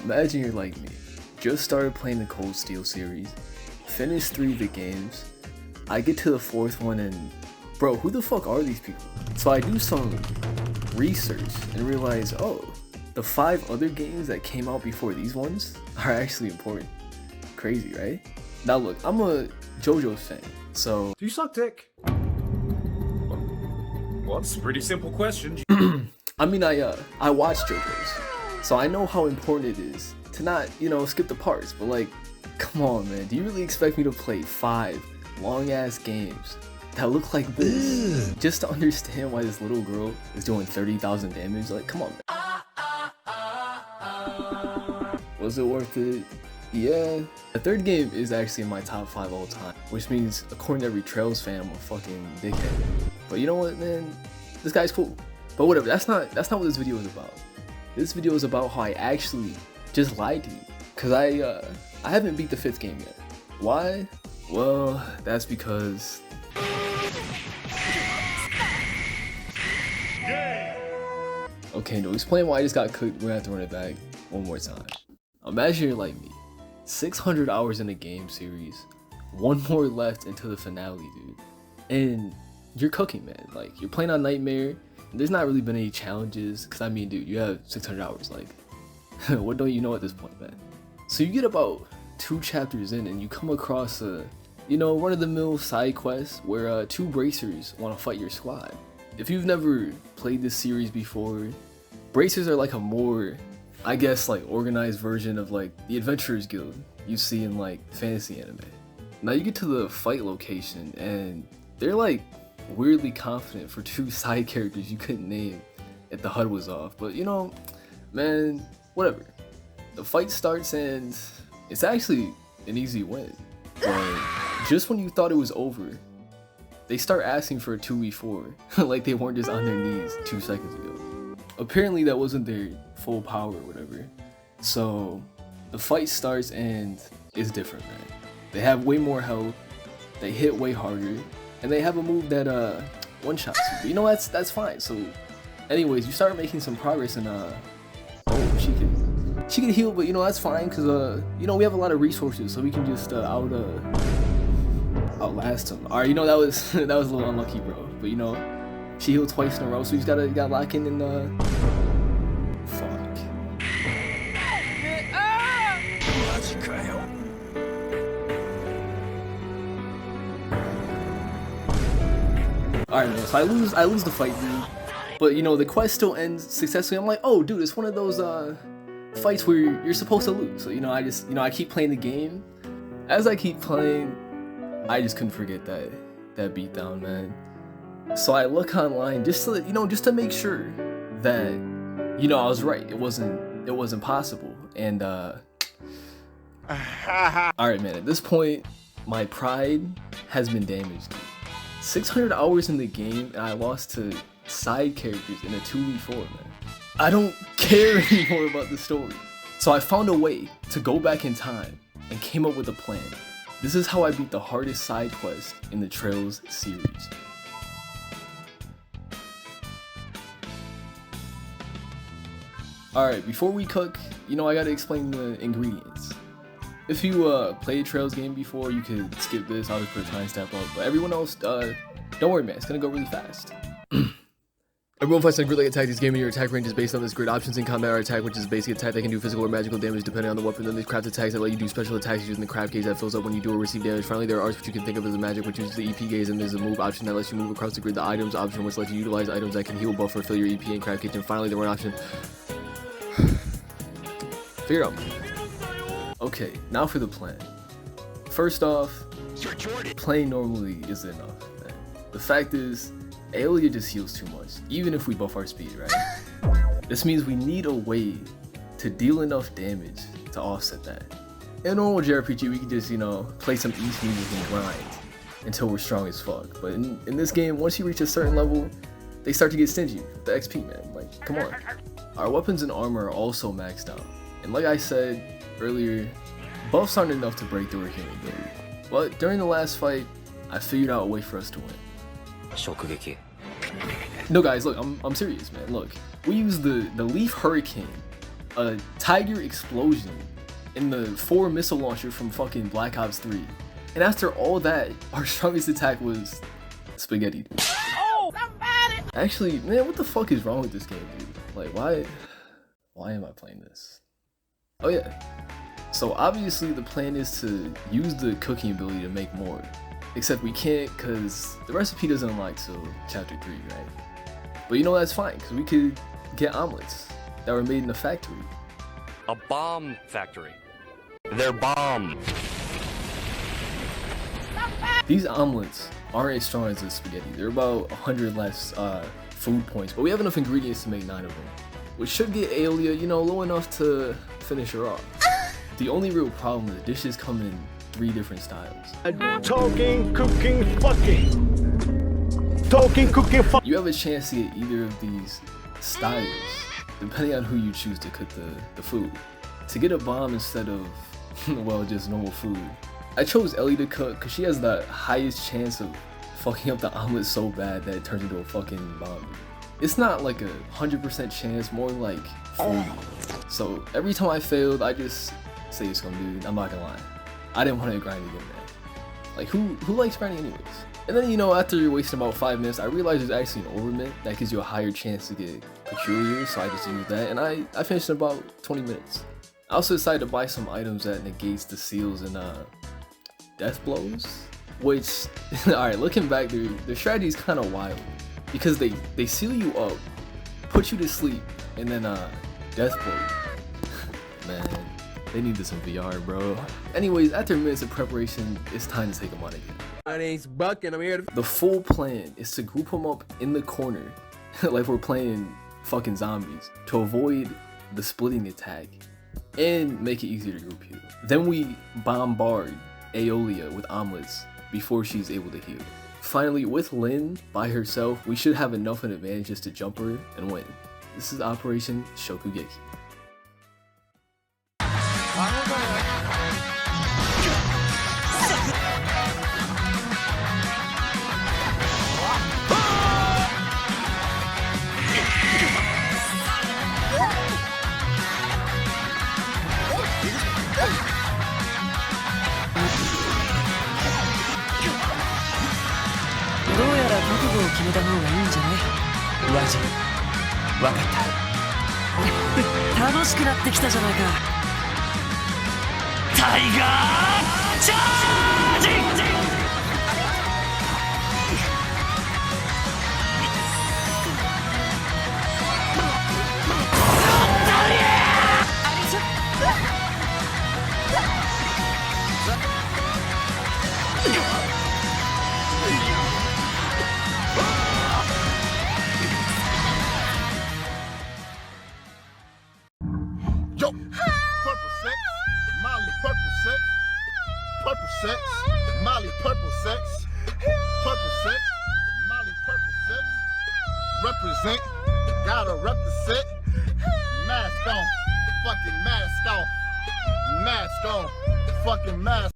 Imagine you're like me, just started playing the Cold Steel series, finished 3 of the games, I get to the 4th one and bro, who the fuck are these people? So I do some research and realize, oh, the 5 other games that came out before these ones are actually important. Crazy, right? Now look, I'm a JoJo's fan, so... Do you suck dick? Well, it's a pretty simple question. I mean, I watch JoJo's, so I know how important it is to not, skip the parts, but like, come on man, do you really expect me to play 5 long-ass games that look like this just to understand why this little girl is doing 30,000 damage? Like, come on man. Was it worth it? Yeah. The 3rd game is actually in my top 5 all time, which means according to every Trails fan, I'm a fucking dickhead. But you know what, man? This guy's cool. But whatever, that's not what this video is about. This video is about how I actually just lied to you. Cause I haven't beat the 5th game yet. Why? Well, that's because... Okay, to explain why I just got cooked, we're gonna have to run it back one more time. Imagine you're like me. 600 hours in a game series, 1 more left until the finale, dude. And you're cooking, man. Like, you're playing on Nightmare, and there's not really been any challenges, because I mean, dude, you have 600 hours, like, what don't you know at this point, man? So you get about 2 chapters in, and you come across a, run-of-the-mill side quest where 2 bracers want to fight your squad. If you've never played this series before, bracers are like a more, I guess, like organized version of like the Adventurers Guild you see in like fantasy anime. Now you get to the fight location and they're like weirdly confident for 2 side characters you couldn't name if the HUD was off. But man, whatever. The fight starts and it's actually an easy win. But just when you thought it was over, they start asking for a 2v4 like they weren't just on their knees 2 seconds ago. Apparently that wasn't their full power or whatever. So the fight starts and it's different, man. They have way more health, they hit way harder, and they have a move that one-shots you. But that's fine. So anyways, you start making some progress and oh, she can heal, but that's fine because we have a lot of resources, so we can just outlast him. Alright, that was that was a little unlucky, bro. But she healed twice in a row, so you just gotta lock in and fuck. Alright, so I lose the fight, dude. But the quest still ends successfully. I'm like, oh dude, it's one of those fights where you're supposed to lose. So I keep playing the game. As I keep playing, I just couldn't forget that beatdown, man. So I look online just to make sure that I was right. It wasn't possible. And all right, man. At this point, my pride has been damaged. 600 hours in the game, and I lost to side characters in a 2v4, man. I don't care anymore about the story. So I found a way to go back in time and came up with a plan. This is how I beat the hardest side quest in the Trails series. Alright, before we cook, I gotta explain the ingredients. If you played a Trails game before, you could skip this. I'll just put a timestamp up. But everyone else, don't worry, man. It's gonna go really fast. Everyone fights on a grid like attack. This game, your attack range is based on this grid. Options in combat are attack, which is basic attack that can do physical or magical damage depending on the weapon. Then there's craft attacks that let you do special attacks using the craft gauge that fills up when you do or receive damage. Finally, there are arts which you can think of as a magic, which uses the EP gauge, and there's a move option that lets you move across the grid. The items option, which lets you utilize items that can heal, buff, or fill your EP and craft gauge. And finally, the run option. Figure it out. Okay, now for the plan. First off, playing normally is enough, man. The fact is, Aelia just heals too much, even if we buff our speed, right? This means we need a way to deal enough damage to offset that. In a normal JRPG, we can just, play some East music and grind until we're strong as fuck. But in this game, once you reach a certain level, they start to get stingy with the XP, man. Like, come on. Our weapons and armor are also maxed out. And like I said earlier, buffs aren't enough to break through a healing ability. But during the last fight, I figured out a way for us to win. No guys, look, I'm serious, man. Look, we used the Leaf Hurricane a Tiger explosion, and the 4 missile launcher from fucking Black Ops 3. And after all that, our strongest attack was spaghetti. Oh, somebody! Actually, man, what the fuck is wrong with this game, dude? Like, why am I playing this? Oh yeah. So obviously the plan is to use the cooking ability to make more. Except we can't because the recipe doesn't unlock till chapter 3, right? But you know that's fine because we could get omelets that were made in a factory. A bomb factory. They're bomb. These omelets aren't as strong as the spaghetti. They're about 100 less food points, but we have enough ingredients to make 9 of them, which should get Aeolia, you know, low enough to finish her off. The only real problem is the dishes come in 3 different styles. Talking, cooking, fucking. Talking, cooking, fucking. You have a chance to get either of these styles, depending on who you choose to cook the food. To get a bomb instead of, well, just normal food, I chose Ellie to cook because she has the highest chance of fucking up the omelet so bad that it turns into a fucking bomb. It's not like a 100% chance, more like 40. So every time I failed, I just say it's gonna do. I'm not gonna lie, I didn't want to grind again, man. Like who likes grinding anyways? And then, you know, after you're wasting about 5 minutes, I realized there's actually an overmint that gives you a higher chance to get peculiar, so I just used that, and I finished in about 20 minutes. I also decided to buy some items that negates the seals and death blows, which, alright, looking back, the strategy is kind of wild, because they seal you up, put you to sleep, and then death blow you. Man, they needed some VR, bro. Anyways, after minutes of preparation, it's time to take them on again. My name's Buck and I'm here to... The full plan is to group them up in the corner, like we're playing fucking zombies, to avoid the splitting attack, and make it easier to group heal. Then we bombard Aeolia with omelets before she's able to heal. Finally, with Lynn by herself, we should have enough of an advantage just to jump her and win. This is Operation Shokugeki. Yo, purple sex, Molly purple sex, Molly purple sex, Molly purple sex, represent, gotta represent, mask on, fucking mask off, fucking mask.